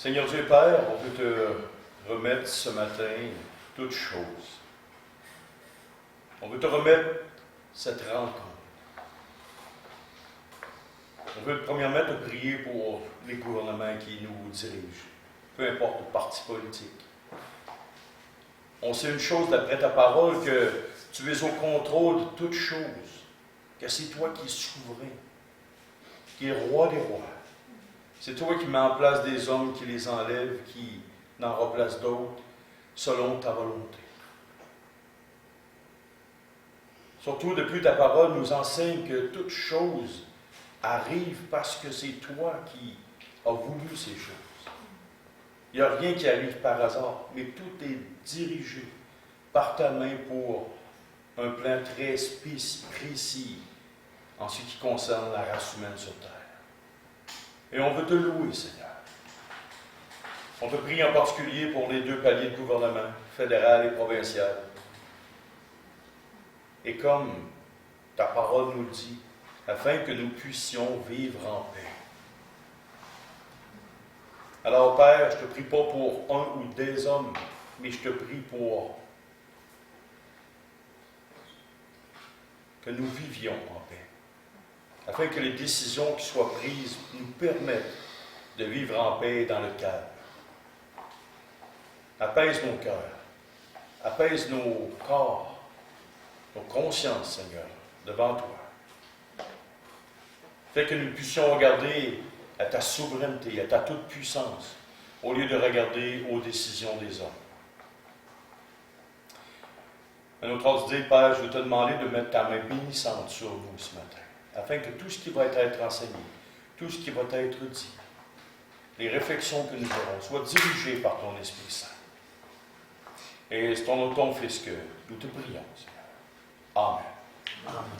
Seigneur Dieu et Père, on veut te remettre ce matin toutes choses. On veut te remettre cette rencontre. On veut premièrement te prier pour les gouvernements qui nous dirigent, peu importe le parti politique. On sait une chose d'après ta parole, que tu es au contrôle de toutes choses, que c'est toi qui es souverain, qui es roi des rois. C'est toi qui mets en place des hommes, qui les enlèves, qui n'en replace d'autres, selon ta volonté. Surtout, depuis ta parole, nous enseigne que toutes choses arrivent parce que c'est toi qui as voulu ces choses. Il n'y a rien qui arrive par hasard, mais tout est dirigé par ta main pour un plan très précis en ce qui concerne la race humaine sur terre. Et on veut te louer, Seigneur. On te prie en particulier pour les deux paliers de gouvernement, fédéral et provincial. Et comme ta parole nous le dit, afin que nous puissions vivre en paix. Alors, Père, je ne te prie pas pour un ou des hommes, mais je te prie pour que nous vivions en paix, afin que les décisions qui soient prises nous permettent de vivre en paix dans le calme. Apaise nos cœurs, apaise nos corps, nos consciences, Seigneur, devant toi. Fait que nous puissions regarder à ta souveraineté, à ta toute-puissance, au lieu de regarder aux décisions des hommes. Un autre ordre d'idée, Père, je veux te demander de mettre ta main bénissante sur nous ce matin, afin que tout ce qui va être enseigné, tout ce qui va être dit, les réflexions que nous aurons, soient dirigées par ton Esprit Saint. Et c'est ton ton Fils que nous te prions, Seigneur. Amen. Amen.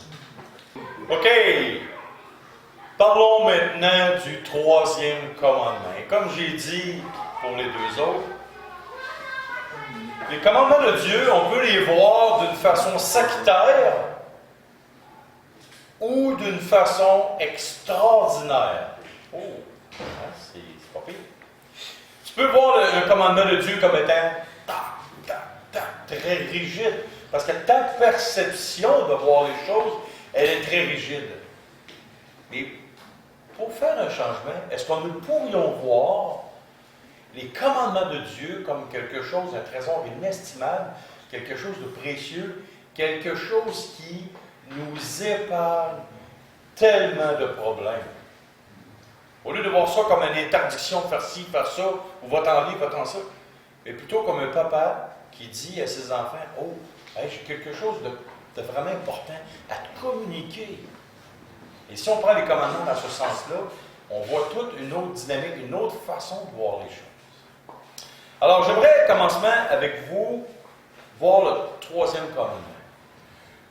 OK. Parlons maintenant du troisième commandement. Et comme j'ai dit pour les deux autres, les commandements de Dieu, on peut les voir d'une façon sectaire ou d'une façon extraordinaire. Oh, c'est pas pire. Tu peux voir un commandement de Dieu comme étant très rigide, parce que ta perception de voir les choses, elle est très rigide. Mais pour faire un changement, est-ce que nous pourrions voir les commandements de Dieu comme quelque chose, un trésor inestimable, quelque chose de précieux, quelque chose qui nous épargne tellement de problèmes? Au lieu de voir ça comme une interdiction de faire ci, faire ça, ou va-t'en lire, va-t'en ça, mais plutôt comme un papa qui dit à ses enfants, « Oh, hey, j'ai quelque chose de vraiment important à te communiquer. » Et si on prend les commandements dans ce sens-là, on voit toute une autre dynamique, une autre façon de voir les choses. Alors, j'aimerais commencement avec vous voir le troisième commandement.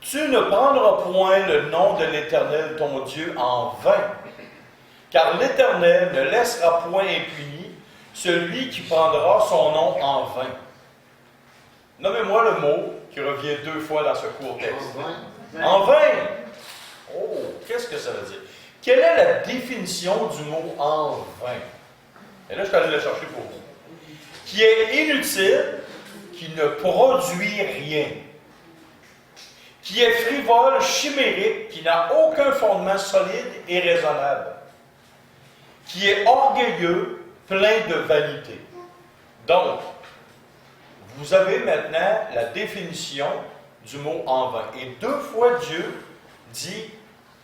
Tu ne prendras point le nom de l'Éternel ton Dieu en vain, car l'Éternel ne laissera point impuni celui qui prendra son nom en vain. Nommez-moi le mot qui revient deux fois dans ce court texte. En vain. Oh, qu'est-ce que ça veut dire? Quelle est la définition du mot en vain? Et là, je suis allé le chercher pour vous. Qui est inutile, qui ne produit rien. Qui est frivole, chimérique, qui n'a aucun fondement solide et raisonnable. Qui est orgueilleux, plein de vanité. Donc, vous avez maintenant la définition du mot en vain. Et deux fois Dieu dit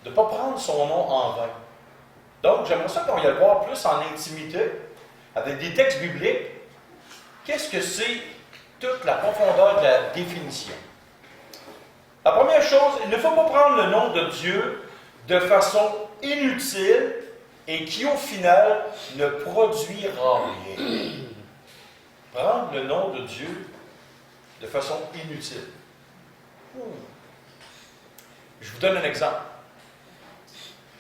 de ne pas prendre son nom en vain. Donc, j'aimerais ça qu'on y aille voir plus en intimité, avec des textes bibliques. Qu'est-ce que c'est toute la profondeur de la définition? La première chose, il ne faut pas prendre le nom de Dieu de façon inutile et qui, au final, ne produira rien. Prendre le nom de Dieu de façon inutile. Je vous donne un exemple.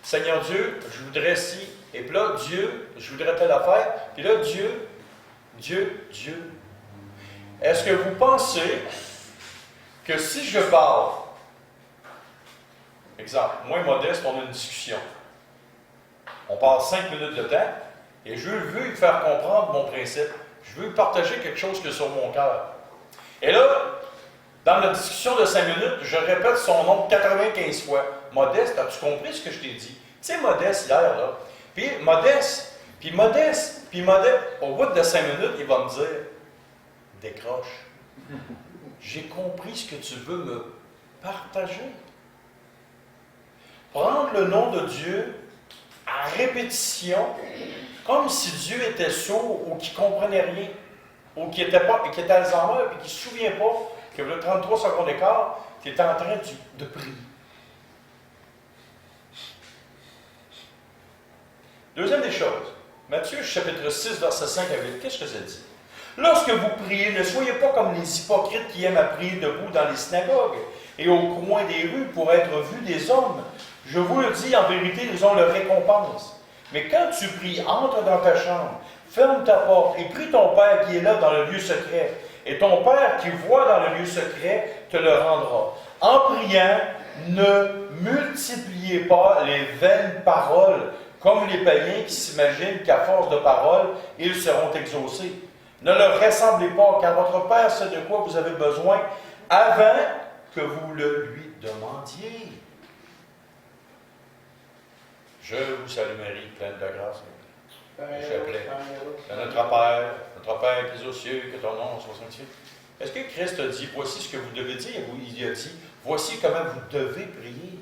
Seigneur Dieu, je voudrais ci, et puis là, Dieu, je voudrais telle affaire, puis là, Dieu. Est-ce que vous pensez que si je parle, exemple, moi et Modeste, on a une discussion, on passe 5 minutes de temps, Et je veux lui faire comprendre mon principe. Je veux lui partager quelque chose qui est sur mon cœur. Et là, dans la discussion de 5 minutes, je répète son nom 95 fois. Modeste, as-tu compris ce que je t'ai dit? Tu sais, Modeste, hier, là. Puis Modeste, puis Modeste, puis Modeste. Au bout de 5 minutes, il va me dire, décroche. J'ai compris ce que tu veux me partager. Prendre le nom de Dieu à répétition, comme si Dieu était sourd ou qu'il ne comprenait rien, ou qu'il était Alzheimer et qu'il ne se souvient pas que le 33 secondes d'écart, tu étais en train de prier. Deuxième des choses, Matthieu chapitre 6, verset 5 à 8, qu'est-ce que ça dit? Lorsque vous priez, ne soyez pas comme les hypocrites qui aiment à prier debout dans les synagogues et au coin des rues pour être vus des hommes. Je vous le dis, en vérité, ils ont leur récompense. Mais quand tu pries, entre dans ta chambre, ferme ta porte et prie ton Père qui est là dans le lieu secret. Et ton Père qui voit dans le lieu secret te le rendra. En priant, ne multipliez pas les vaines paroles comme les païens qui s'imaginent qu'à force de paroles, ils seront exaucés. Ne leur ressemblez pas, car votre Père sait de quoi vous avez besoin avant que vous le lui demandiez. Je vous salue Marie, pleine de grâce. Chapelet. Notre Père qui est aux cieux, que ton nom soit sanctifié. Est-ce que Christ a dit, voici ce que vous devez dire, ou il a dit, voici comment vous devez prier?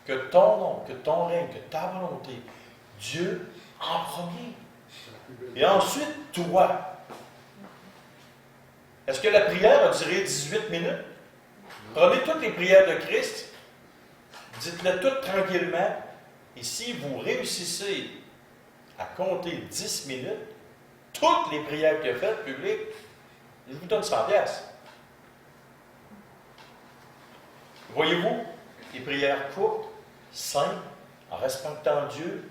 Que ton nom, que ton règne, que ta volonté, Dieu en premier. Et ensuite, toi. Est-ce que la prière a duré 18 minutes? Prenez toutes les prières de Christ, dites-les toutes tranquillement, et si vous réussissez à compter 10 minutes, toutes les prières qu'il a faites, publiques, je vous donne 100 piastres. Voyez-vous, les prières courtes, simples, en respectant Dieu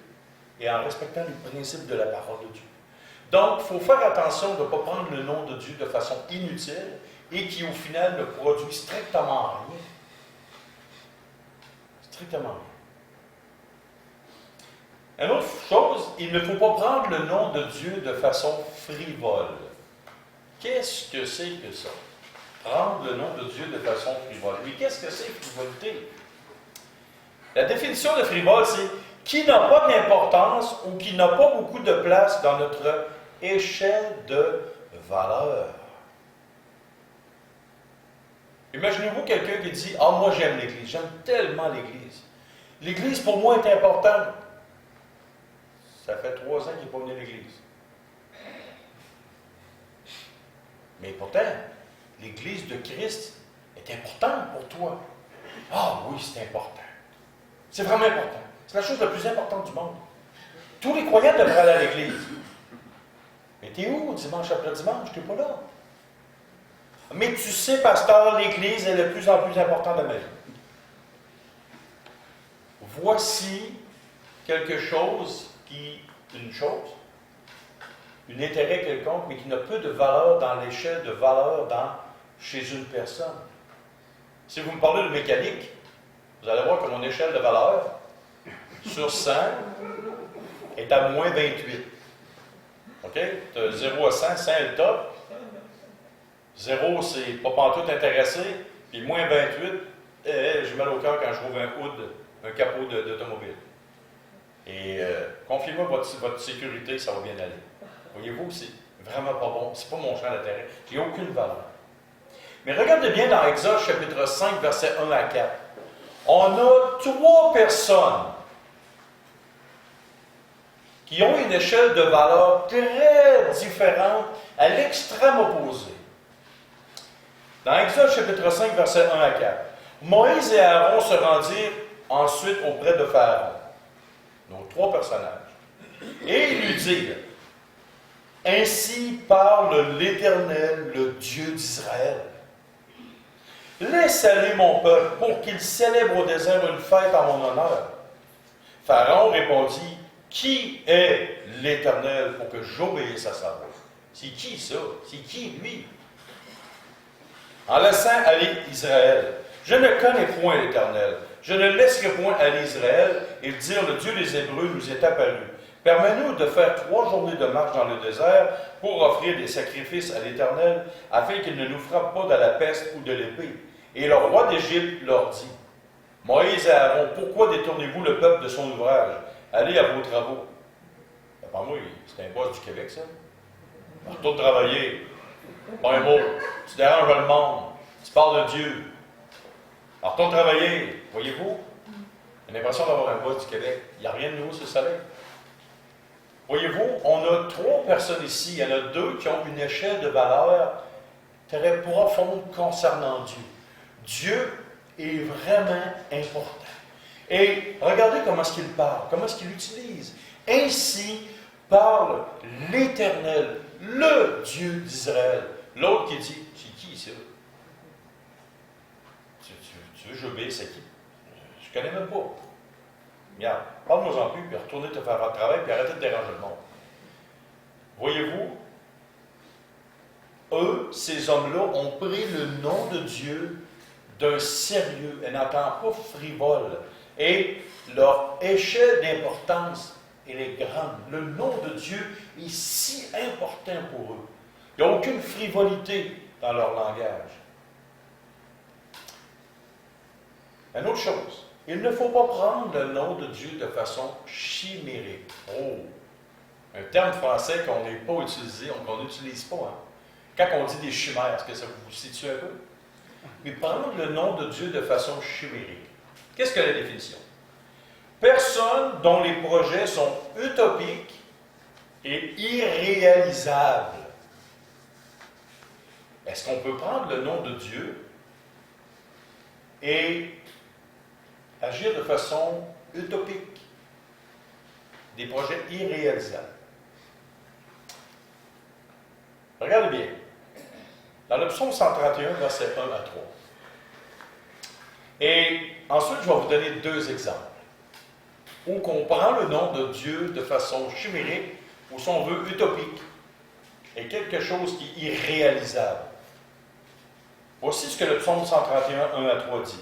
et en respectant les principes de la parole de Dieu. Donc, il faut faire attention de ne pas prendre le nom de Dieu de façon inutile et qui, au final, ne produit strictement rien. Strictement rien. Une autre chose, il ne faut pas prendre le nom de Dieu de façon frivole. Qu'est-ce que c'est que ça? Prendre le nom de Dieu de façon frivole. Mais qu'est-ce que c'est frivolité? La définition de frivole, c'est qui n'a pas d'importance ou qui n'a pas beaucoup de place dans notre échelle de valeur. Imaginez-vous quelqu'un qui dit « Ah, moi j'aime l'Église, j'aime tellement l'Église. L'Église pour moi est importante. » Ça fait 3 ans qu'il n'est pas venu à l'Église. Mais pourtant, l'Église de Christ est importante pour toi. Ah oui, c'est important. C'est vraiment important. C'est la chose la plus importante du monde. Tous les croyants devraient aller à l'Église. Mais t'es où dimanche après dimanche? T'es pas là. Mais tu sais, pasteur, l'Église est de plus en plus importante dans ma vie. Voici quelque chose un intérêt quelconque, mais qui n'a peu de valeur dans l'échelle de valeur chez une personne. Si vous me parlez de mécanique, vous allez voir que mon échelle de valeur sur 100 est à moins 28. OK? Tu as 0 à 100, 100 est le top. 0, c'est pas pantoute intéressé. Puis moins 28, j'ai mal au cœur quand je trouve un capot d'automobile. Et confiez-moi votre sécurité, ça va bien aller. Voyez-vous, c'est vraiment pas bon. C'est pas mon champ d'intérêt. J'ai aucune valeur. Mais regardez bien dans Exode chapitre 5, versets 1 à 4. On a 3 personnes qui ont une échelle de valeur très différente, à l'extrême opposé. Dans Exode chapitre 5, versets 1 à 4, Moïse et Aaron se rendirent ensuite auprès de Pharaon. Donc 3 personnages. Et ils lui dirent, « Ainsi parle l'Éternel, le Dieu d'Israël. Laisse aller mon peuple pour qu'il célèbre au désert une fête en mon honneur. » Pharaon répondit, « Qui est l'Éternel pour que j'obéisse à sa voix? » C'est qui ça? C'est qui lui? En laissant aller Israël. Je ne connais point l'Éternel. Je ne laisserai point aller Israël. Ils dirent, le Dieu des Hébreux nous est apparu. Permets-nous de faire 3 journées de marche dans le désert pour offrir des sacrifices à l'Éternel, afin qu'il ne nous frappe pas de la peste ou de l'épée. Et le roi d'Égypte leur dit, Moïse et Aaron, pourquoi détournez-vous le peuple de son ouvrage? Allez à vos travaux. Par moi, c'est un boss du Québec, ça. Retourne travailler. Pas un mot. Tu déranges le monde. Tu parles de Dieu. Alors, retourne travailler. Voyez-vous? J'ai l'impression d'avoir un boss du Québec. Il n'y a rien de nouveau sur le soleil. Voyez-vous, on a 3 personnes ici. Il y en a 2 qui ont une échelle de valeur très profonde concernant Dieu. Dieu est vraiment important. Et regardez comment est-ce qu'il parle, comment est-ce qu'il utilise. Ainsi parle l'Éternel, le Dieu d'Israël. L'autre qui dit, c'est qui ça? Tu veux que j'obéisse à qui? Je ne connais même pas. Regarde, parle-moi en plus, puis retournez te faire votre travail, puis arrêtez de déranger le monde. Voyez-vous, eux, ces hommes-là, ont pris le nom de Dieu d'un sérieux, un entend pas frivole. Et leur échelle d'importance, elle est grande. Le nom de Dieu est si important pour eux. Il n'y a aucune frivolité dans leur langage. Une autre chose, il ne faut pas prendre le nom de Dieu de façon chimérique. Oh! Un terme français qu'on n'est pas utilisé, qu'on n'utilise pas. Hein? Quand on dit des chimères, est-ce que ça vous situe un peu? Mais prendre le nom de Dieu de façon chimérique. Qu'est-ce que la définition? Personne dont les projets sont utopiques et irréalisables. Est-ce qu'on peut prendre le nom de Dieu et agir de façon utopique? Des projets irréalisables. Regardez bien. Dans le psaume 131, versets 1 à 3. Et ensuite, je vais vous donner 2 exemples où on prend le nom de Dieu de façon chimérique, ou si on veut, utopique, et quelque chose qui est irréalisable. Voici ce que le psaume 131, 1 à 3 dit.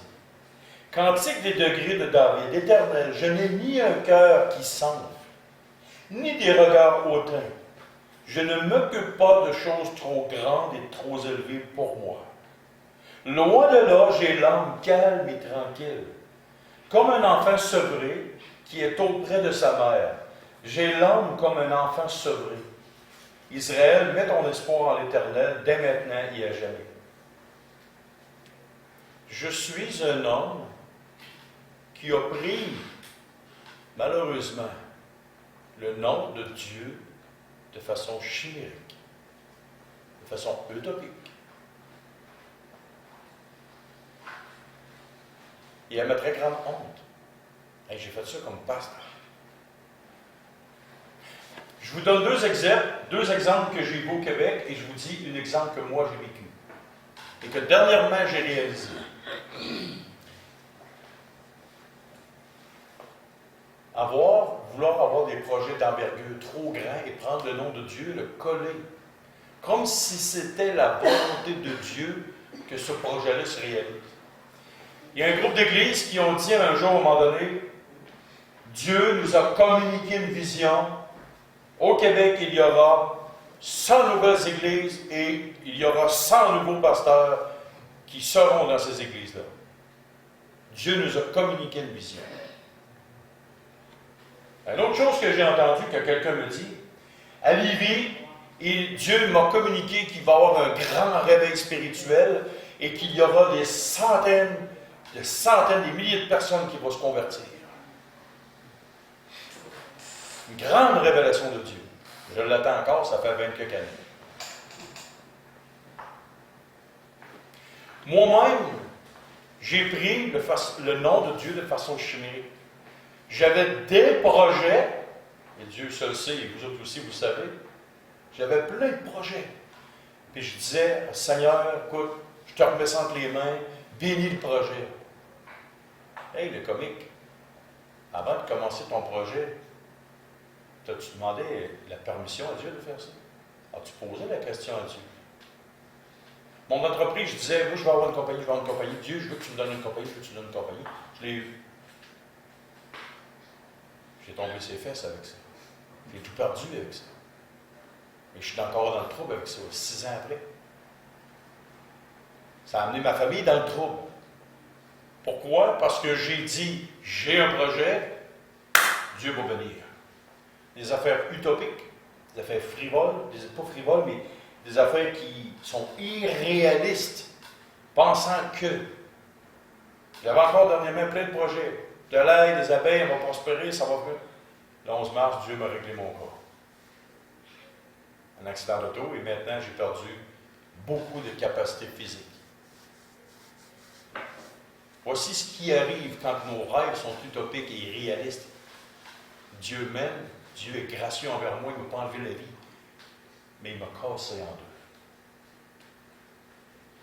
Cantique des degrés de David, Éternel, je n'ai ni un cœur qui s'enfle, ni des regards hautains. Je ne m'occupe pas de choses trop grandes et trop élevées pour moi. Loin de là, j'ai l'âme calme et tranquille, comme un enfant sevré qui est auprès de sa mère. J'ai l'âme comme un enfant sevré. Israël, mets ton espoir en l'Éternel dès maintenant et à jamais. Je suis un homme qui a pris, malheureusement, le nom de Dieu de façon chimérique, de façon utopique. Et à ma très grande honte, hey, j'ai fait ça comme pasteur. Je vous donne 2 exemples que j'ai vus au Québec, et je vous dis un exemple que moi j'ai vécu, et que dernièrement j'ai réalisé. Vouloir avoir des projets d'envergure trop grands et prendre le nom de Dieu, le coller, comme si c'était la volonté de Dieu que ce projet-là se réalise. Il y a un groupe d'églises qui ont dit un jour, à un moment donné, Dieu nous a communiqué une vision. Au Québec, il y aura 100 nouvelles églises et il y aura 100 nouveaux pasteurs qui seront dans ces églises-là. Dieu nous a communiqué une vision. Une autre chose que j'ai entendue, que quelqu'un me dit, à Lévis, Dieu m'a communiqué qu'il va y avoir un grand réveil spirituel et qu'il y aura des centaines, des milliers de personnes qui vont se convertir. Une grande révélation de Dieu. Je l'attends encore, ça fait 20 quelques années. Moi-même, j'ai pris le nom de Dieu de façon chimérique. J'avais des projets, et Dieu seul sait, et vous autres aussi, vous le savez, j'avais plein de projets. Puis je disais, Seigneur, écoute, je te remets ça entre les mains, bénis le projet. Hey, le comique, avant de commencer ton projet, t'as-tu demandé la permission à Dieu de faire ça? As-tu posé la question à Dieu? Mon entreprise, je disais, moi, je vais avoir une compagnie, Dieu, je veux que tu me donnes une compagnie, je veux que tu me donnes une compagnie. Je l'ai eu. J'ai tombé ses fesses avec ça. J'ai tout perdu avec ça. Mais je suis encore dans le trouble avec ça, 6 ans après. Ça a amené ma famille dans le trouble. Pourquoi? Parce que j'ai dit, j'ai un projet, Dieu va bénir. Des affaires utopiques, des affaires frivoles, pas frivoles, mais des affaires qui sont irréalistes, pensant que. J'avais encore dernièrement plein de projets. De l'ail, des abeilles, on va prospérer, ça va faire. Le 11 mars, Dieu m'a réglé mon cas. Un accident d'auto, et maintenant j'ai perdu beaucoup de capacités physiques. Voici ce qui arrive quand nos rêves sont utopiques et irréalistes. Dieu m'aime, Dieu est gracieux envers moi, il ne m'a pas enlevé la vie, mais il m'a cassé en deux.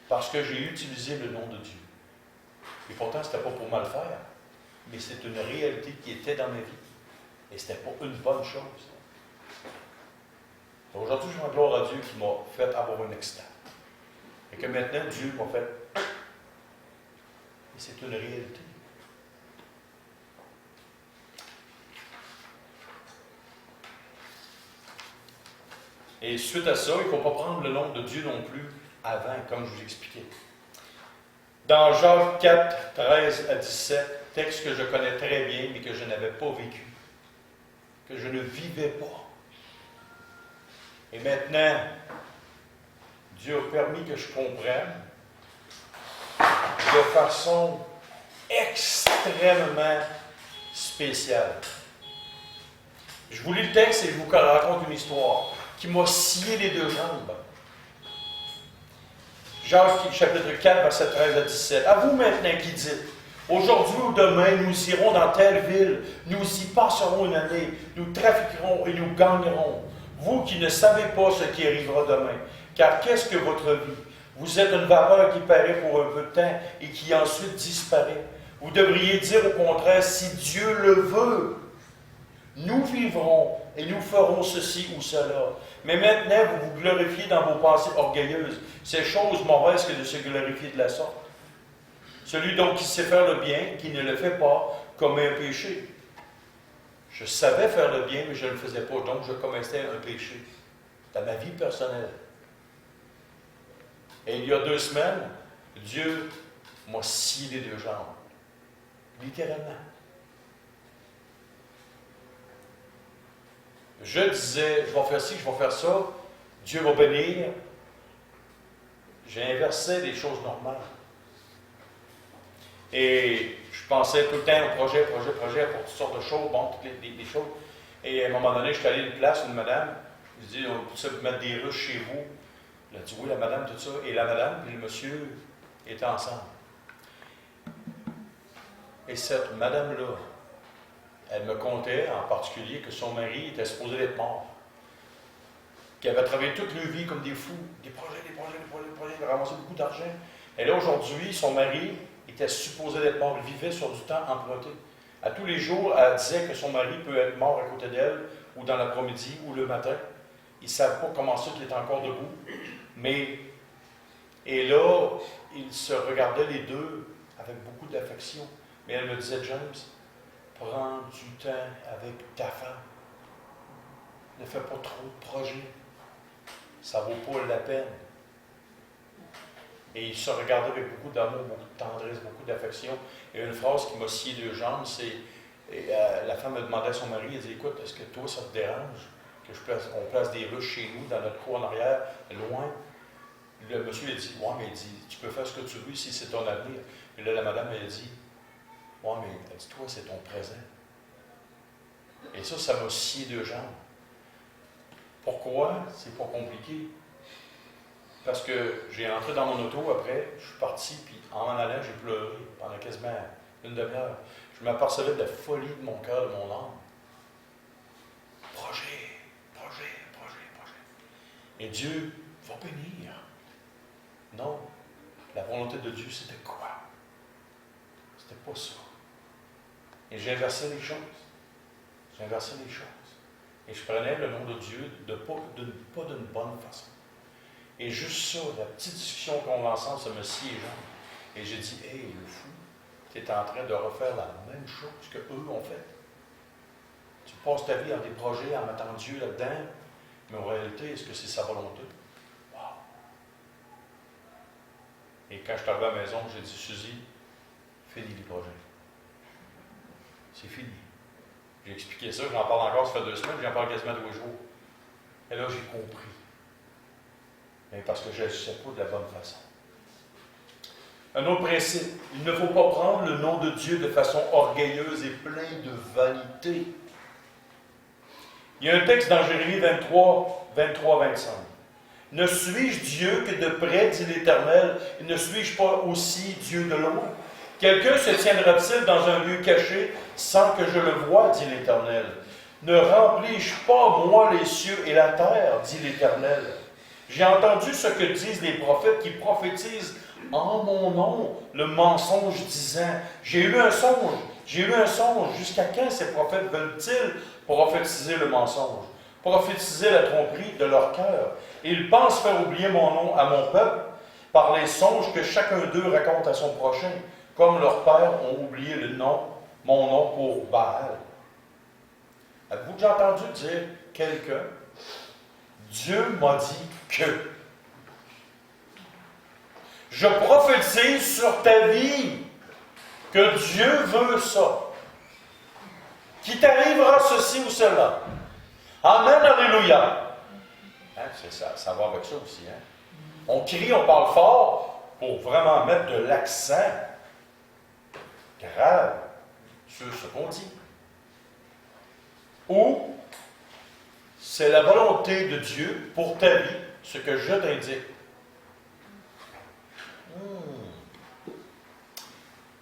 Parce que j'ai utilisé le nom de Dieu. Et pourtant, ce n'était pas pour mal faire, mais c'est une réalité qui était dans ma vie. Et ce n'était pas une bonne chose. Aujourd'hui, je rends gloire à Dieu qui m'a fait avoir un extat. Et que maintenant, Dieu m'a fait. Et c'est une réalité. Et suite à ça, il ne faut pas prendre le nom de Dieu non plus avant, comme je vous expliquais. Dans Jacques 4, 13 à 17, texte que je connais très bien, mais que je n'avais pas vécu, que je ne vivais pas. Et maintenant, Dieu a permis que je comprenne de façon extrêmement spéciale. Je vous lis le texte et je vous raconte une histoire qui m'a scié les deux jambes. Jacques chapitre 4, verset 13 à 17. À vous maintenant qui dites, aujourd'hui ou demain, nous irons dans telle ville, nous y passerons une année, nous trafiquerons et nous gagnerons. Vous qui ne savez pas ce qui arrivera demain, car qu'est-ce que votre vie? Vous êtes une vapeur qui paraît pour un peu de temps et qui ensuite disparaît. Vous devriez dire au contraire, si Dieu le veut, nous vivrons et nous ferons ceci ou cela. Mais maintenant, vous vous glorifiez dans vos pensées orgueilleuses. C'est chose mauvaise que de se glorifier de la sorte. Celui donc qui sait faire le bien, qui ne le fait pas, commet un péché. Je savais faire le bien, mais je ne le faisais pas. Donc, je commettais un péché dans ma vie personnelle. Et il y a 2 semaines, Dieu m'a scié les 2 jambes. Littéralement. Je disais, je vais faire ci, je vais faire ça. Dieu va bénir. J'ai inversé les choses normales. Et je pensais tout le temps au projet, pour toutes sortes de choses, bon, toutes les choses. Et à un moment donné, je suis allé à une place, une madame, je dis, on peut mettre des ruches chez vous. Elle a dit, oui, la madame, tout ça. Et la madame et le monsieur étaient ensemble. Et cette madame-là, elle me contait en particulier que son mari était supposé d'être mort. Qu'il avait travaillé toute leur vie comme des fous, des projets, il avait ramassé beaucoup d'argent. Et là, aujourd'hui, son mari était supposé d'être mort. Il vivait sur du temps emprunté. À tous les jours, elle disait que son mari peut être mort à côté d'elle, ou dans l'après-midi, ou le matin. Ils ne savent pas comment ça qu'il est encore debout. Mais, et là, ils se regardaient les deux avec beaucoup d'affection. Mais elle me disait, James, prends du temps avec ta femme. Ne fais pas trop de projets. Ça ne vaut pas la peine. Et ils se regardaient avec beaucoup d'amour, beaucoup de tendresse, beaucoup d'affection. Et une phrase qui m'a scié 2 jambes, c'est, la femme me demandait à son mari, elle dit, écoute, est-ce que toi, ça te dérange qu'on place des ruches chez nous, dans notre cour en arrière, loin? Le monsieur a dit, ouais, mais il dit, tu peux faire ce que tu veux si c'est ton avenir. Et là, la madame, elle dit, ouais, mais elle dit, toi, c'est ton présent. Et ça m'a scié 2 jambes. Pourquoi? C'est pas compliqué. Parce que j'ai entré dans mon auto après, je suis parti, puis en allant, j'ai pleuré pendant quasiment une demi-heure. Je m'apercevais de la folie de mon cœur, de mon âme. Projet. Et Dieu va bénir. Non. La volonté de Dieu, c'était quoi? C'était pas ça. Et j'inversais les choses. Et je prenais le nom de Dieu pas d'une bonne façon. Et juste ça, la petite discussion qu'on a ensemble, ça me scie les jambes. Et j'ai dit, hey, le fou, tu es en train de refaire la même chose qu'eux ont fait. Tu passes ta vie dans des projets en mettant Dieu là-dedans, mais en réalité, est-ce que c'est sa volonté? Wow. Et quand je suis arrivé à la maison, j'ai dit, Suzy, finis les projets. C'est fini. J'ai expliqué ça, j'en parle encore, ça fait 2 semaines, j'en parle quasiment tous les jours. Et là, j'ai compris. Mais parce que je ne sais pas de la bonne façon. Un autre principe, il ne faut pas prendre le nom de Dieu de façon orgueilleuse et pleine de vanité. Il y a un texte dans Jérémie 23, 25. Ne suis-je Dieu que de près, dit l'Éternel, et ne suis-je pas aussi Dieu de loin? Quelqu'un se tiendra-t-il dans un lieu caché sans que je le voie, dit l'Éternel? Ne remplis-je pas, moi, les cieux et la terre, dit l'Éternel? J'ai entendu ce que disent les prophètes qui prophétisent en mon nom le mensonge, disant, j'ai eu un songe. Jusqu'à quand ces prophètes veulent-ils prophétiser le mensonge, prophétiser la tromperie de leur cœur? Ils pensent faire oublier mon nom à mon peuple par les songes que chacun d'eux raconte à son prochain, comme leurs pères ont oublié mon nom pour Baal. Avez-vous déjà entendu dire quelqu'un, Dieu m'a dit que? Je prophétise sur ta vie que Dieu veut ça. Qu'il t'arrivera ceci ou cela. Amen, alléluia. Hein, c'est ça, ça va avec ça aussi. Hein? On crie, on parle fort pour vraiment mettre de l'accent grave sur ce qu'on dit. Ou c'est la volonté de Dieu pour ta vie, ce que je t'indique.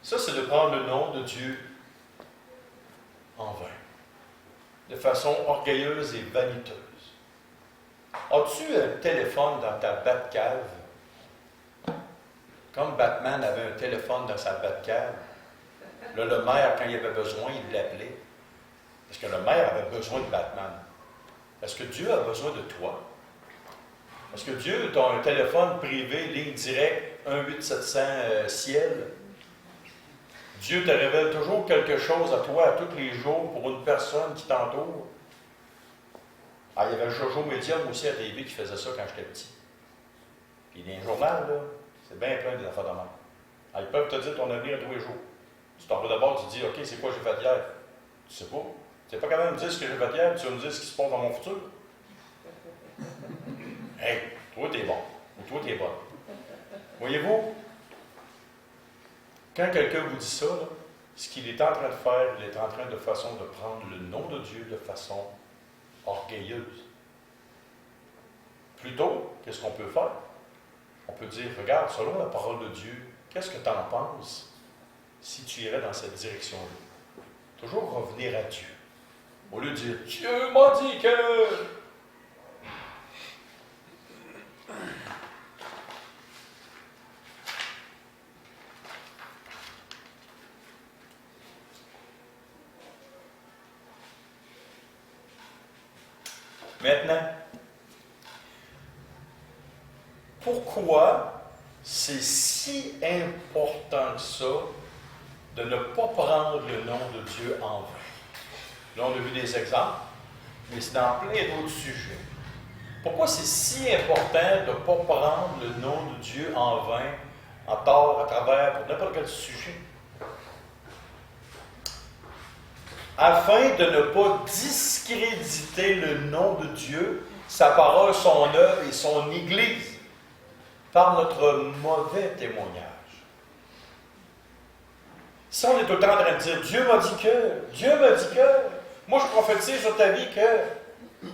Ça, c'est de prendre le nom de Dieu en vain, de façon orgueilleuse et vaniteuse. As-tu un téléphone dans ta Batcave? Comme Batman avait un téléphone dans sa Batcave, là, le maire, quand il avait besoin, il l'appelait. Parce que le maire avait besoin de Batman. Est-ce que Dieu a besoin de toi? Est-ce que Dieu a un téléphone privé, ligne directe, 1-800-ciel? Dieu te révèle toujours quelque chose à toi, à tous les jours, pour une personne qui t'entoure. Ah, il y avait Jojo Medium aussi à TV qui faisait ça quand j'étais petit. Puis dans les journaux, là, c'est bien plein des affaires de même. Ah, ils peuvent te dire ton avenir à tous les jours. Tu t'en vas d'abord, tu te dis, OK, c'est quoi j'ai fait hier? Tu sais pas. Tu sais pas quand même me dire ce que j'ai fait hier, tu vas me dire ce qui se passe dans mon futur. Hey, toi, t'es bon. Ou toi, t'es bonne. Voyez-vous? Quand quelqu'un vous dit ça, là, ce qu'il est en train de faire, il est en train de prendre le nom de Dieu de façon orgueilleuse. Plutôt, qu'est-ce qu'on peut faire? On peut dire, regarde, selon la parole de Dieu, qu'est-ce que tu en penses si tu irais dans cette direction-là? Toujours revenir à Dieu. Au lieu de dire, Dieu m'a dit que... Maintenant, pourquoi c'est si important que ça de ne pas prendre le nom de Dieu en vain? Là, on a vu des exemples, mais c'est dans plein d'autres sujets. Pourquoi c'est si important de ne pas prendre le nom de Dieu en vain, en tort, à travers, pour n'importe quel sujet? Afin de ne pas discréditer le nom de Dieu, sa parole, son œuvre et son Église, par notre mauvais témoignage. Si on est tout le temps en train de dire, Dieu m'a dit que, moi je prophétise sur ta vie que,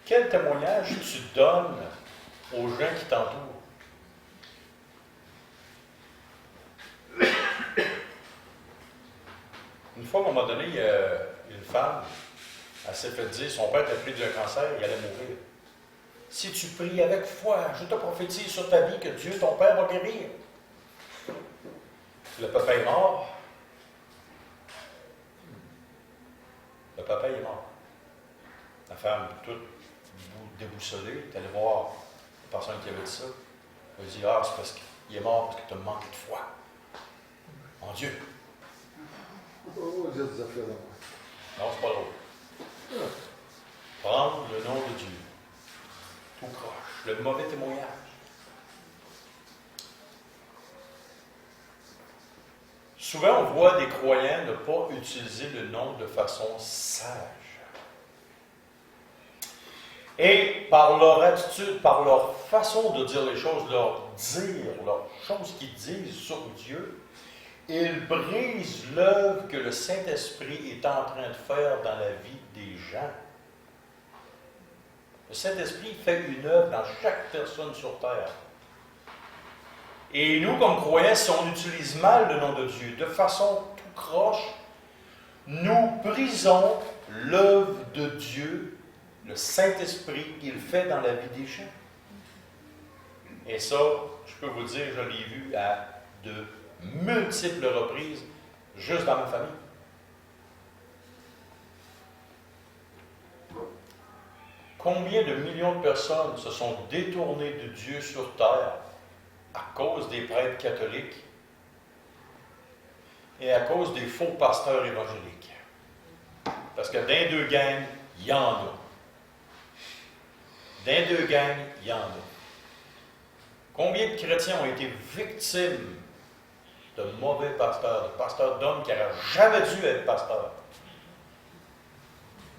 quel témoignage tu donnes aux gens qui t'entourent? Une fois, à un moment donné, il y a une femme, elle s'est fait dire, son père était pris d'un cancer, il allait mourir. Si tu pries avec foi, je te prophétise sur ta vie que Dieu, ton père, va guérir. Le papa est mort. Le papa est mort. La femme, toute déboussolée, est allée voir la personne qui avait dit ça. Elle a dit, ah, c'est parce qu'il est mort parce que tu as manqué de foi en Dieu. Oh, Dieu des affaires là. Non, c'est pas drôle. Prendre le nom de Dieu. Tout croche. Le mauvais témoignage. Souvent, on voit des croyants ne pas utiliser le nom de façon sage. Et par leur attitude, par leur façon de dire les choses, leurs choses qu'ils disent sur Dieu, ils brisent l'œuvre que le Saint-Esprit est en train de faire dans la vie des gens. Le Saint-Esprit fait une œuvre dans chaque personne sur terre. Et nous, comme croyants, si on utilise mal le nom de Dieu, de façon tout croche, nous brisons l'œuvre de Dieu, le Saint-Esprit qu'il fait dans la vie des gens. Et ça, je peux vous dire, je l'ai vu à de multiples reprises, juste dans ma famille. Combien de millions de personnes se sont détournées de Dieu sur terre à cause des prêtres catholiques et à cause des faux pasteurs évangéliques? Parce que dans deux gangs, il y en a. Dans deux gangs, il y en a. Combien de chrétiens ont été victimes de mauvais pasteurs, de pasteurs d'hommes qui n'auraient jamais dû être pasteurs?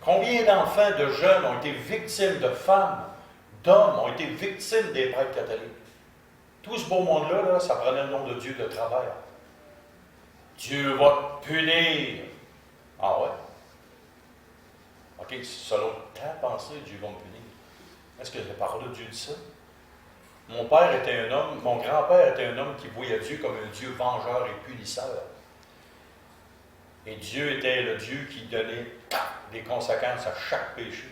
Combien d'enfants, de jeunes ont été victimes, de femmes, d'hommes ont été victimes des prêtres catholiques? Tout ce beau monde-là, là, ça prenait le nom de Dieu de travers. Dieu va te punir. Ah ouais? OK, selon ta pensée, Dieu va me punir. Est-ce que la parole de Dieu dit ça? Mon père était un homme, mon grand-père était un homme qui voyait Dieu comme un Dieu vengeur et punisseur. Et Dieu était le Dieu qui donnait des conséquences à chaque péché.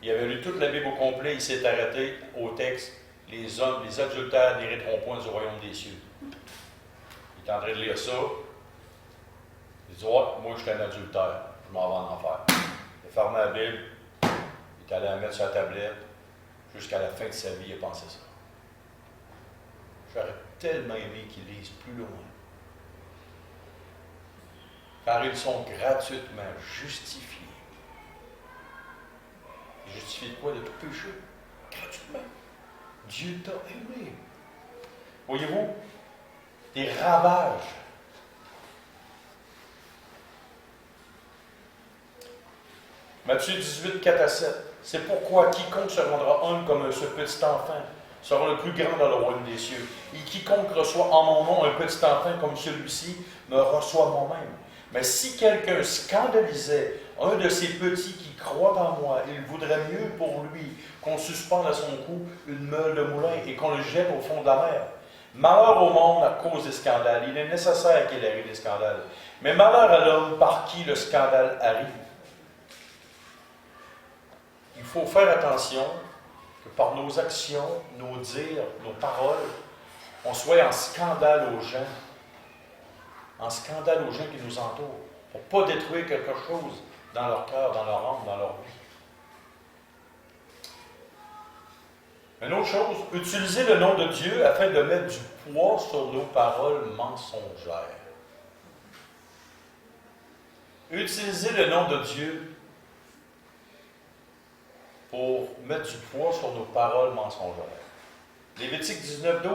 Il avait lu toute la Bible au complet, il s'est arrêté au texte « Les hommes, les adultères n'hériteront point du royaume des cieux ». Il est en train de lire ça. Il dit « Ouais, moi je suis un adultère, je m'en vais en enfer ». Il a fermé la Bible, il est allé la mettre sur la tablette, jusqu'à la fin de sa vie, il a pensé ça. J'aurais tellement aimé qu'il lise plus loin. Car ils sont gratuitement justifiés. Justifiés de quoi? De tout péché. Gratuitement. Dieu t'a aimé. Voyez-vous, des ravages. Matthieu 18, 4 à 7. C'est pourquoi quiconque se rendra homme comme ce petit enfant sera le plus grand dans le royaume des cieux. Et quiconque reçoit en mon nom un petit enfant comme celui-ci me reçoit moi-même. Mais si quelqu'un scandalisait un de ces petits qui croient en moi, il vaudrait mieux pour lui qu'on suspende à son cou une meule de moulin et qu'on le jette au fond de la mer. Malheur au monde à cause des scandales. Il est nécessaire qu'il arrive des scandales. Mais malheur à l'homme par qui le scandale arrive. Il faut faire attention que par nos actions, nos dires, nos paroles, on soit en scandale aux gens. En scandale aux gens qui nous entourent. Pour ne pas détruire quelque chose dans leur cœur, dans leur âme, dans leur vie. Une autre chose, utiliser le nom de Dieu afin de mettre du poids sur nos paroles mensongères. Utiliser le nom de Dieu pour mettre du poids sur nos paroles mensongères. Lévitique 19, 12.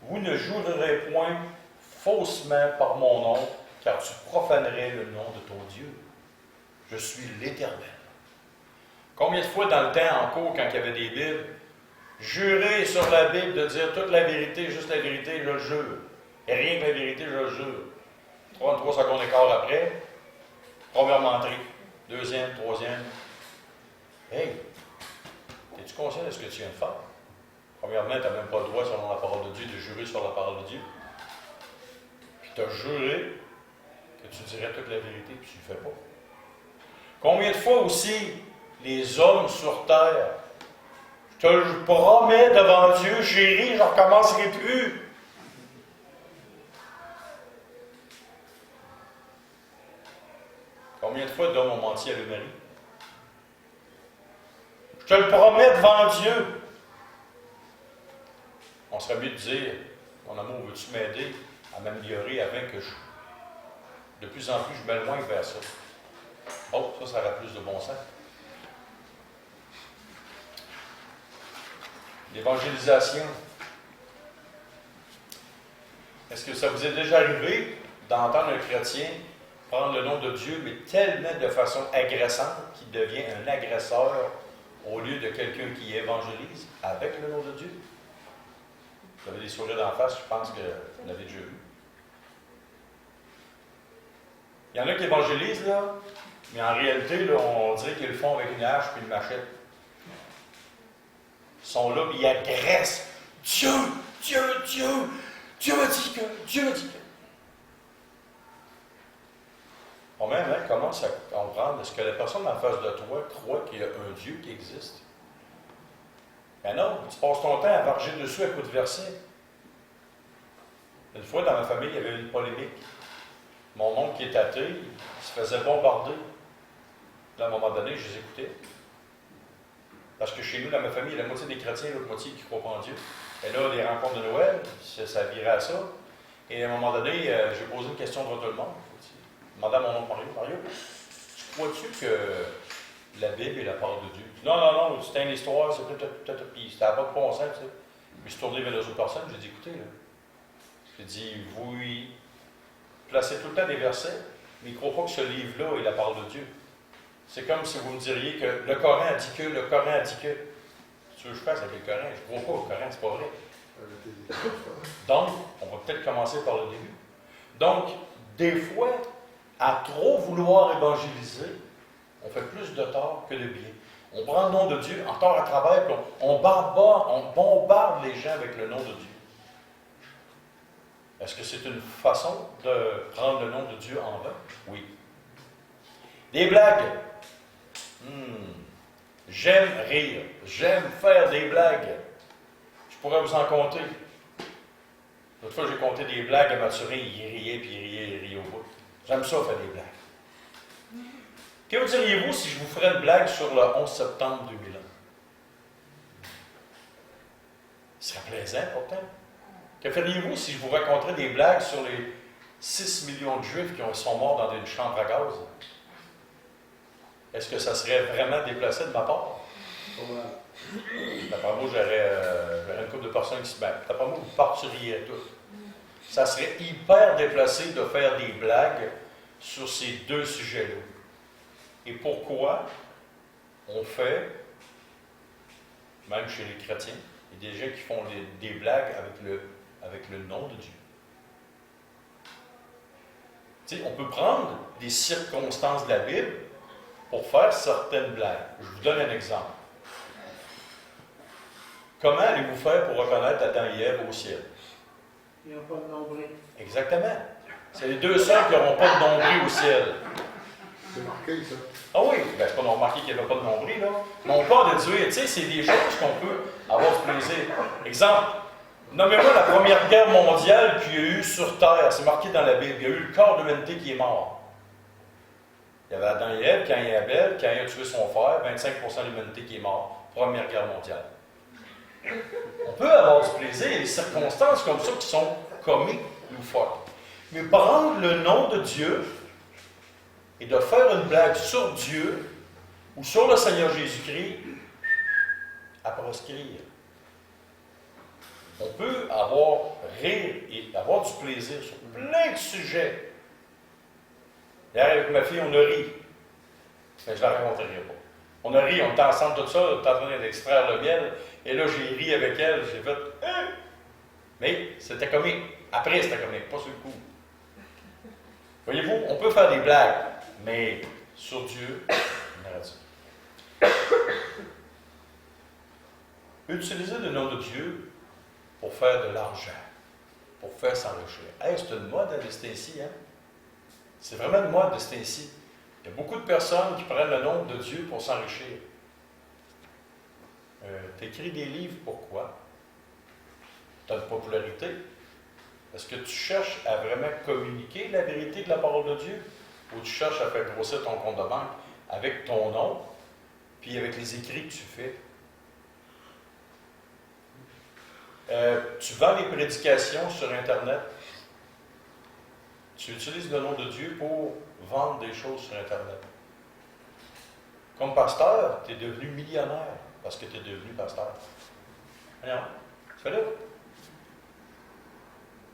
Vous ne jurerez point faussement par mon nom, car tu profanerais le nom de ton Dieu. Je suis l'Éternel. Combien de fois dans le temps en cours, quand il y avait des Bibles, jurer sur la Bible de dire toute la vérité, juste la vérité, je le jure. Et rien que la vérité, je le jure. 33 secondes et quart après, première menterie, deuxième, troisième. Hey, es-tu conscient de ce que tu viens de faire? Premièrement, tu n'as même pas le droit, selon la parole de Dieu, de jurer sur la parole de Dieu. Puis tu as juré que tu dirais toute la vérité, puis tu ne le fais pas. Combien de fois aussi, les hommes sur terre, je te le promets devant Dieu, chérie, je ne recommencerai plus. Combien de fois d'hommes ont menti à leur mari? Je te le promets devant Dieu. On serait mieux de dire, mon amour, veux-tu m'aider à m'améliorer afin que de plus en plus je m'éloigne vers ça? Oh, ça aurait plus de bon sens. L'évangélisation. Est-ce que ça vous est déjà arrivé d'entendre un chrétien prendre le nom de Dieu, mais tellement de façon agressante qu'il devient un agresseur au lieu de quelqu'un qui évangélise avec le nom de Dieu? Vous avez des sourires d'en face, je pense que vous l'avez déjà vu. Il y en a qui évangélisent, là, mais en réalité, là, on dirait qu'ils le font avec une hache et une machette. Ils sont là, mais ils agressent. Dieu, Dieu, Dieu, Dieu m'a dit que, Dieu m'a dit que. On même commence à comprendre, est-ce que la personne en face de toi croit qu'il y a un Dieu qui existe? Ben non, tu passes ton temps à varger dessus à coups de versets. Une fois, dans ma famille, il y avait une polémique. Mon oncle qui est athée, il se faisait bombarder. Là, à un moment donné, je les écoutais. Parce que chez nous, dans ma famille, il y a la moitié des chrétiens et l'autre moitié qui ne croient pas en Dieu. Et là, les rencontres de Noël, ça virait à ça. Et à un moment donné, j'ai posé une question devant tout le monde. Je demandais à mon oncle Mario, Mario, crois-tu que la Bible est la parole de Dieu? Non, non, non, c'était une histoire, c'est peut-être, puis c'était pas de bon sens, tu sais. Je me suis tourné vers les autres personnes, j'ai dit, écoutez, là. J'ai dit, vous placez tout le temps des versets, mais il ne croit pas que ce livre-là est la parole de Dieu. C'est comme si vous me diriez que le Coran a dit que, le Coran a dit que. Tu veux que je fasse avec le Coran? Je ne crois pas au Coran, c'est pas vrai. Donc, on va peut-être commencer par le début. Donc, des fois, à trop vouloir évangéliser, on fait plus de tort que de bien. On prend le nom de Dieu en tort à travers, puis on bombarde les gens avec le nom de Dieu. Est-ce que c'est une façon de prendre le nom de Dieu en vain? Oui. Des blagues. J'aime rire. J'aime faire des blagues. Je pourrais vous en compter. L'autre fois, j'ai compté des blagues à Mathurin, il riait, puis il riait au bout. J'aime ça, faire des blagues. Que vous diriez-vous si je vous ferais une blague sur le 11 septembre 2001? Ce serait plaisant, pourtant. Que feriez-vous si je vous raconterais des blagues sur les 6 millions de Juifs qui sont morts dans une chambre à gaz? Est-ce que ça serait vraiment déplacé de ma part? D'après moi, j'aurais une couple de personnes qui se battent. D'après moi, vous partiriez tous. Ça serait hyper déplacé de faire des blagues sur ces deux sujets-là. Et pourquoi on fait, même chez les chrétiens, il y a des gens qui font des blagues avec le nom de Dieu. Tu sais, on peut prendre des circonstances de la Bible pour faire certaines blagues. Je vous donne un exemple. Comment allez-vous faire pour reconnaître Adam et Ève au ciel? Ils n'ont pas de nombril. Exactement. C'est les deux sœurs qui n'auront pas de nombril au ciel. C'est marqué, ça. Ah oui, ben, c'est pas remarqué qu'il n'y avait pas de nombril, là. Mais on part de dire, tu sais, c'est des choses qu'on peut avoir du plaisir. Exemple, nommez-moi la Première Guerre mondiale qu'il y a eu sur Terre. C'est marqué dans la Bible. Il y a eu le corps de l'humanité qui est mort. Il y avait Adam et Ève, Caïn et Abel, Caïn a tué son frère, 25% de l'humanité qui est mort. Première Guerre mondiale. On peut avoir du plaisir, il y a des circonstances comme ça qui sont comiques ou fortes. Mais prendre le nom de Dieu et de faire une blague sur Dieu ou sur le Seigneur Jésus-Christ, à proscrire. On peut rire et avoir du plaisir sur plein de sujets. Hier, avec ma fille, on a ri. Mais je ne la raconterai pas. On a ri, on était ensemble tout ça, on était en train d'extraire le miel, et là, j'ai ri avec elle, j'ai fait « Hein? » Mais c'était comique. Après, c'était comique, pas sur le coup. Voyez-vous, on peut faire des blagues, mais sur Dieu, on arrête ça. Utiliser le nom de Dieu pour faire de l'argent, pour faire s'enrichir. Hey, c'est une mode de ce temps-ci, hein? C'est vraiment une mode de ce temps-ci. Il y a beaucoup de personnes qui prennent le nom de Dieu pour s'enrichir. Tu écris des livres, pourquoi? Tu as une popularité. Est-ce que tu cherches à vraiment communiquer la vérité de la parole de Dieu? Ou tu cherches à faire grossir ton compte de banque avec ton nom, puis avec les écrits que tu fais? Tu vends des prédications sur Internet. Tu utilises le nom de Dieu pour vendre des choses sur Internet. Comme pasteur, tu es devenu millionnaire parce que tu es devenu pasteur. Non, tu fais là.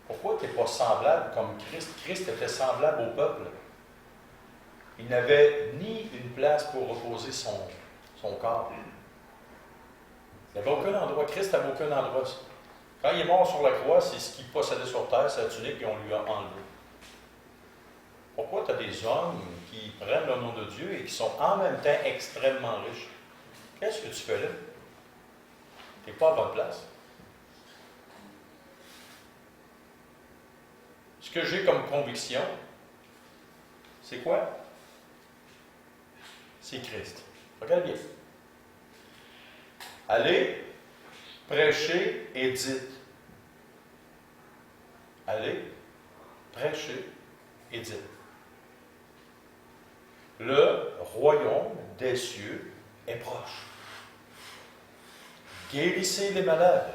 Pourquoi tu n'es pas semblable comme Christ? Christ était semblable au peuple. Il n'avait ni une place pour reposer son corps. Il n'avait aucun endroit. Christ n'avait aucun endroit. Quand il est mort sur la croix, c'est ce qu'il possédait sur terre, sa tunique, et on lui a enlevé. Pourquoi tu as des hommes qui prennent le nom de Dieu et qui sont en même temps extrêmement riches? Qu'est-ce que tu fais là? Tu n'es pas à bonne place. Ce que j'ai comme conviction, c'est quoi? C'est Christ. Regarde bien. Allez, prêchez et dites. Allez, prêchez et dites. Le royaume des cieux est proche. Guérissez les malades.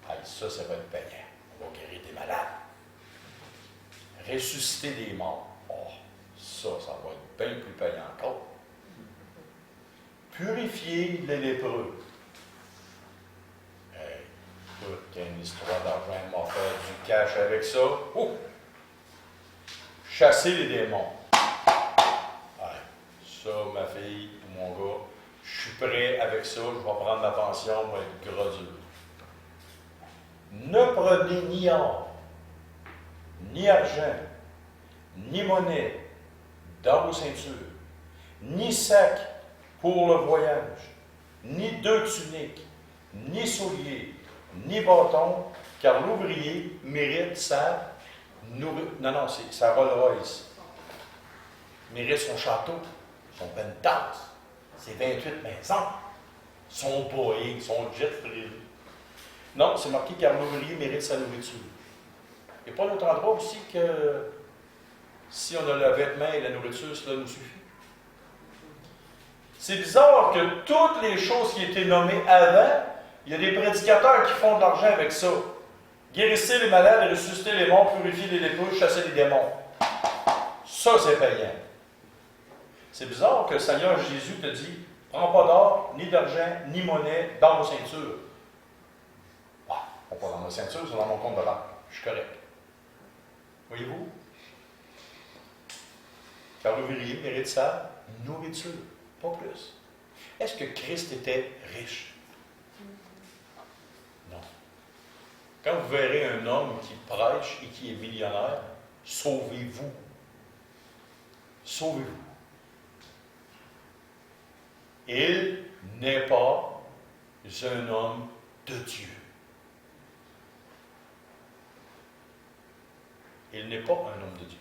Ah, ça va être payant. On va guérir des malades. Ressusciter des morts. Oh, ça va être bien plus payant encore. Purifier les lépreux. Hey, toute une histoire d'argent m'a fait du cash avec ça. Oh! Chasser les démons. Ouais, ça, ma fille ou mon gars, je suis prêt avec ça, je vais prendre ma pension, je vais être gros dur. Ne prenez ni or, ni argent, ni monnaie dans vos ceintures, ni sac pour le voyage, ni deux tuniques, ni souliers, ni bâton, car l'ouvrier mérite sa sa Rolls Royce. Mérite son château, son penthouse, ses 28 maisons, son Boeing, son jet privé. Non, c'est marqué car l'ouvrier mérite sa nourriture. Il n'y a pas d'autre endroit aussi que si on a le vêtement et la nourriture, cela nous suffit. C'est bizarre que toutes les choses qui étaient nommées avant, il y a des prédicateurs qui font de l'argent avec ça. Guérissez les malades, ressusciter les morts, purifier les lépreux, chasser les démons. Ça, c'est payant. C'est bizarre que le Seigneur Jésus te dit, prends pas d'or, ni d'argent, ni monnaie dans vos ceintures. Ah, pas dans ma ceinture, c'est dans mon compte de banque. Je suis correct. Voyez-vous? Car l'ouvrier mérite sa nourriture, pas plus. Est-ce que Christ était riche? Non. Quand vous verrez un homme qui prêche et qui est millionnaire, sauvez-vous. Sauvez-vous. Il n'est pas un homme de Dieu. Il n'est pas un homme de Dieu.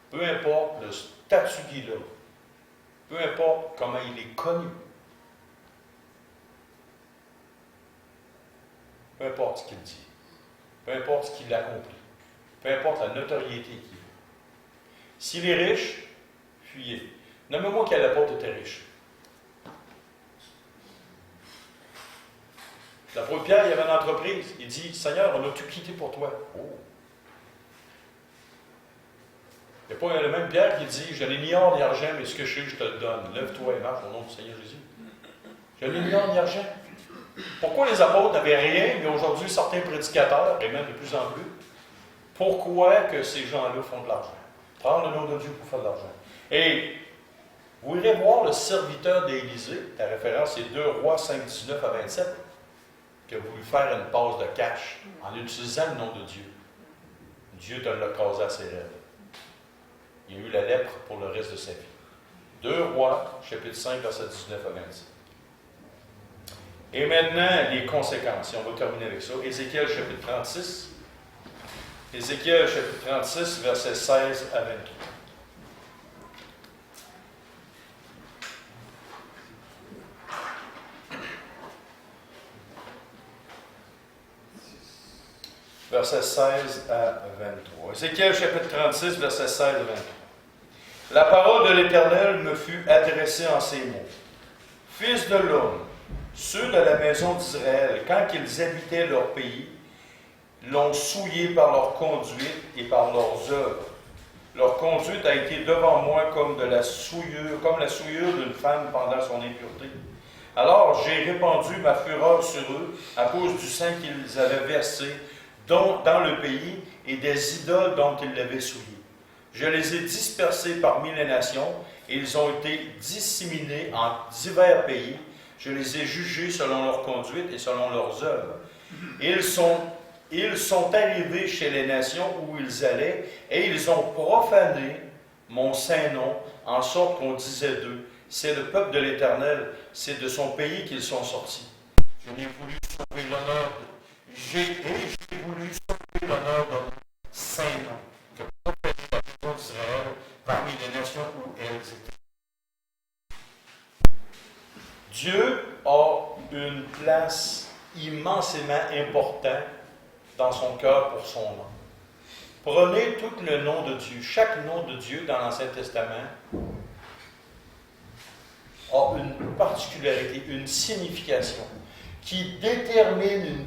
Peu importe le statut qu'il a, peu importe comment il est connu, peu importe ce qu'il dit, peu importe ce qu'il accomplit, peu importe la notoriété qu'il a. S'il est riche, fuyez. Nommez-moi quel apôtre était riche. L'apôtre Pierre, il avait une entreprise. Il dit, Seigneur, on a tout quitté pour toi. Oh. Il n'y a pas le même Pierre qui dit, je n'ai ni or ni argent, mais ce que je sais, je te le donne. Lève-toi et marche au nom du Seigneur Jésus. Je n'ai ni or ni argent. Pourquoi les apôtres n'avaient rien, mais aujourd'hui certains prédicateurs, et même de plus en plus, pourquoi que ces gens-là font de l'argent? Prendre le nom de Dieu pour faire de l'argent. Et vous irez voir le serviteur d'Élisée, ta référence c'est 2 Rois 5, 19 à 27, qui a voulu faire une passe de cash en utilisant le nom de Dieu. Dieu te l'a causé à ses rêves. Il a eu la lèpre pour le reste de sa vie. 2 Rois, chapitre 5, verset 19 à 27. Et maintenant, les conséquences. Et on va terminer avec ça. Ézéchiel, chapitre 36. Ézéchiel, chapitre 36, verset 16 à 23. Verset 16 à 23. Ézéchiel, chapitre 36, verset 16 à 23. La parole de l'Éternel me fut adressée en ces mots. Fils de l'homme, ceux de la maison d'Israël, quand ils habitaient leur pays, l'ont souillé par leur conduite et par leurs œuvres. Leur conduite a été devant moi comme la souillure d'une femme pendant son impureté. Alors j'ai répandu ma fureur sur eux à cause du sang qu'ils avaient versé dans le pays et des idoles dont ils l'avaient souillé. Je les ai dispersés parmi les nations et ils ont été disséminés en divers pays. Je les ai jugés selon leur conduite et selon leurs œuvres. Ils sont arrivés chez les nations où ils allaient et ils ont profané mon saint nom en sorte qu'on disait d'eux, c'est le peuple de l'Éternel, c'est de son pays qu'ils sont sortis. J'ai voulu sauver l'honneur de mon saint nom, que proférait la voix d'Israël parmi les nations où elles étaient. Dieu a une place immensément importante dans son cœur pour son nom. Prenez tout le nom de Dieu. Chaque nom de Dieu dans l'Ancien Testament a une particularité, une signification qui détermine une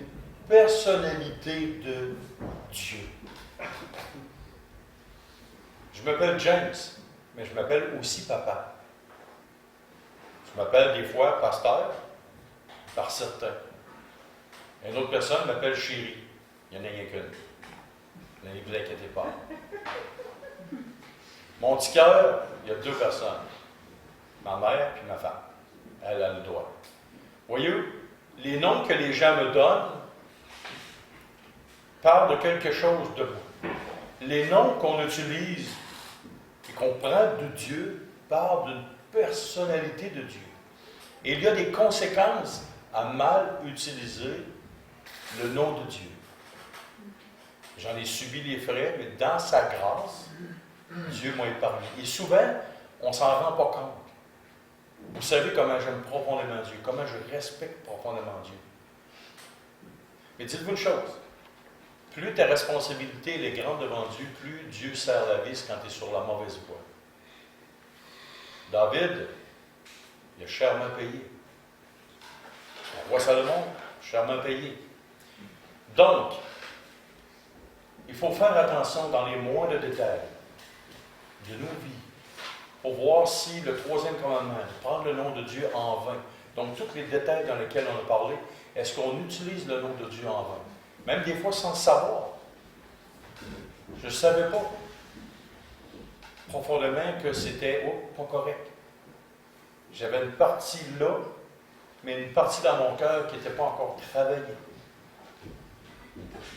personnalité de Dieu. Je m'appelle James, mais je m'appelle aussi papa. Je m'appelle des fois pasteur, par certains. Une autre personne m'appelle chérie. Il n'y en a rien qu'une. Ne vous inquiétez pas. Mon petit cœur, il y a deux personnes. Ma mère et ma femme. Elle a le droit. Voyez-vous, les noms que les gens me donnent parlent de quelque chose de moi. Les noms qu'on utilise et qu'on prend de Dieu parlent d'une personnalité de Dieu. Et il y a des conséquences à mal utiliser le nom de Dieu. J'en ai subi les frais, mais dans sa grâce, Dieu m'a épargné. Et souvent, on ne s'en rend pas compte. Vous savez comment j'aime profondément Dieu, comment je respecte profondément Dieu. Mais dites-vous une chose, plus ta responsabilité elle est grande devant Dieu, plus Dieu serre la vis quand tu es sur la mauvaise voie. David, il a chèrement payé. Le roi Salomon, chèrement payé. Donc, il faut faire attention dans les moindres détails de nos vies pour voir si le troisième commandement, de prendre le nom de Dieu en vain, donc tous les détails dans lesquels on a parlé, est-ce qu'on utilise le nom de Dieu en vain? Même des fois sans le savoir. Je ne savais pas profondément que c'était pas correct. J'avais une partie là, mais une partie dans mon cœur qui n'était pas encore travaillée.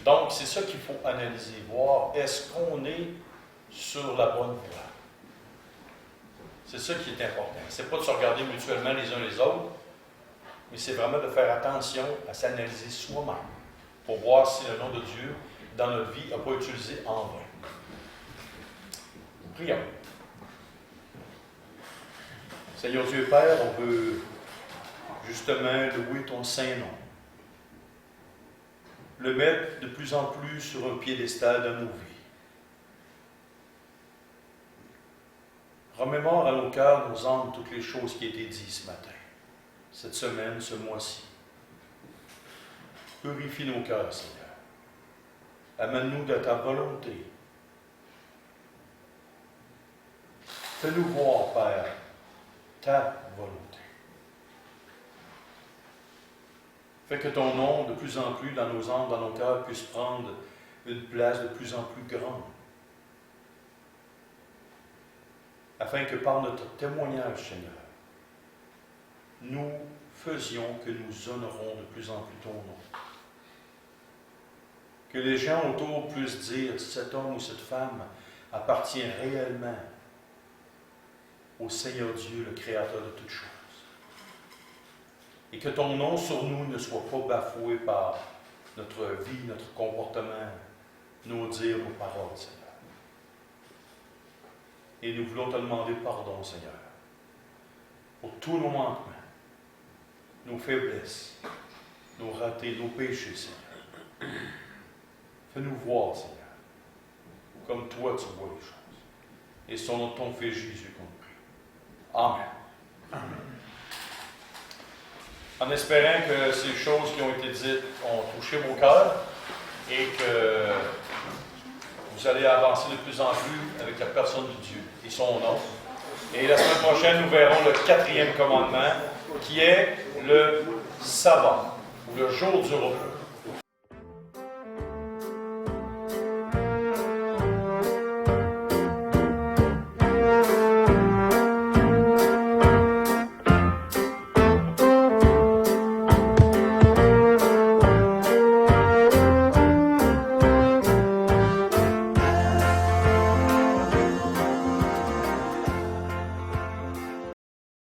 Donc, c'est ça qu'il faut analyser, voir est-ce qu'on est sur la bonne voie. C'est ça qui est important. Ce n'est pas de se regarder mutuellement les uns les autres, mais c'est vraiment de faire attention à s'analyser soi-même pour voir si le nom de Dieu dans notre vie n'a pas utilisé en vain. Prions. Seigneur Dieu Père, on veut justement louer ton saint nom. Le mettre de plus en plus sur un piédestal dans nos vies. Remémore à nos cœurs, nos âmes, toutes les choses qui ont été dites ce matin, cette semaine, ce mois-ci. Purifie nos cœurs, Seigneur. Amène-nous de ta volonté. Fais-nous voir, Père, ta volonté. Fais que ton nom, de plus en plus dans nos âmes, dans nos cœurs, puisse prendre une place de plus en plus grande. Afin que par notre témoignage, Seigneur, nous faisions que nous honorons de plus en plus ton nom. Que les gens autour puissent dire, cet homme ou cette femme appartient réellement au Seigneur Dieu, le Créateur de toutes choses. Et que ton nom sur nous ne soit pas bafoué par notre vie, notre comportement, nos dires, nos paroles, Seigneur. Et nous voulons te demander pardon, Seigneur, pour tous nos manquements, nos faiblesses, nos ratés, nos péchés, Seigneur. Fais-nous voir, Seigneur, comme toi tu vois les choses. Et c'est au nom de ton Fils Jésus qu'on prie. Amen. Amen. En espérant que ces choses qui ont été dites ont touché vos cœurs et que vous allez avancer de plus en plus avec la personne de Dieu et son nom. Et la semaine prochaine, nous verrons le 4e commandement, qui est le sabbat, ou le jour du repos.